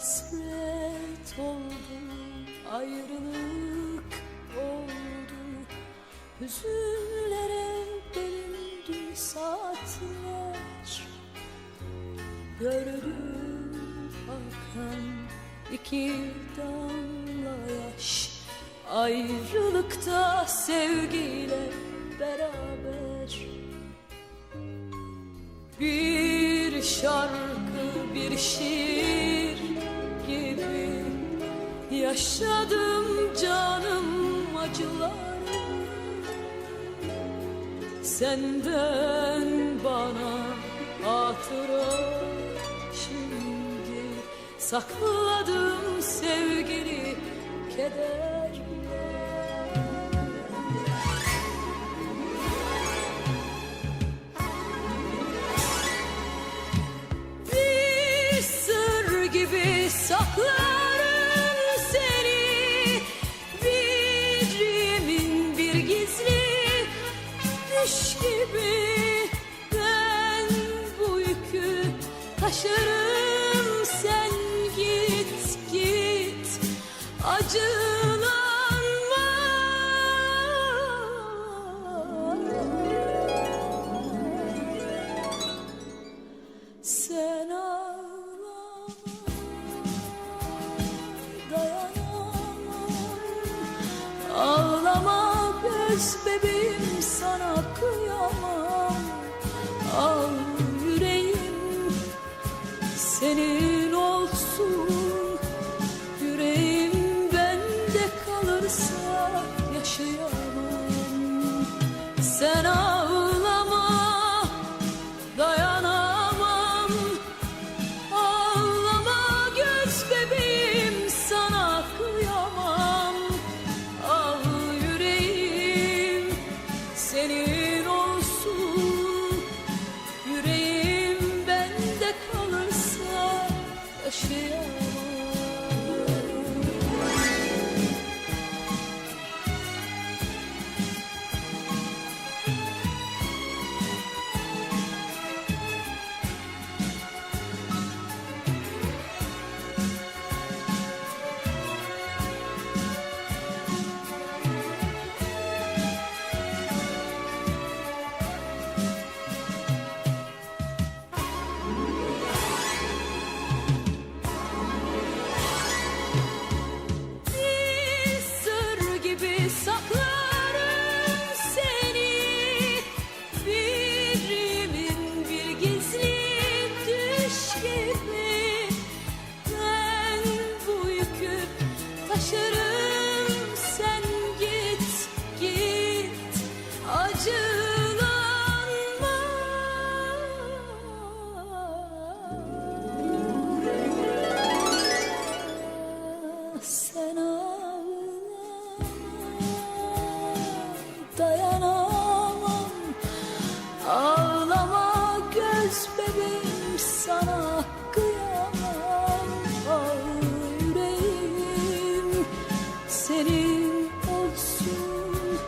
hasret oldu, ayrılık oldu, hüzünlere bölündü saatler. Gördüm akan iki damla yaş, ayrılıkta sevgiyle beraber. Bir şarkı, bir şiir gibi yaşadım canım acıları. Senden bana hatıra, şimdi sakladım sevgili kederler. Bir sır gibi saklarım seni, bir yemin, bir gizli düş gibi. Ben bu yükü taşırım, sen git git, acılanma. Sen ağlama, dayanamam. Ağlama göz bebeğim, sana kıyamam. Al yüreğim senin olsun, yüreğim bende kalırsa yaşayamam. Sen ağlama, dayanamam. Ağlama göz bebeğim, sana kıyamam. Al yüreğim senin olsun, yüreğim bende kalırsa yaşayamam. Saklarım seni, bir yemin, bir gizli düş gibi. Ben bu yükü taşırım, sen git git, acılanma. Sen dayanamam. Ağlama göz bebeğim, sana kıyamam. Al yüreğim senin olsun,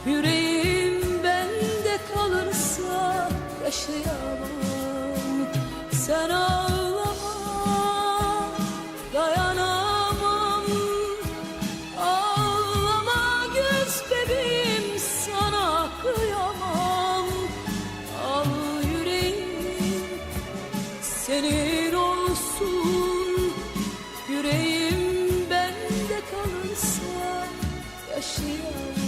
yüreğim bende kalırsa yaşayamam. Sen ağlama, dayanamam. Ağlama göz bebeğim, sana kıyamam. Al yüreğim senin olsun, yüreğim bende kalırsa yaşayamam.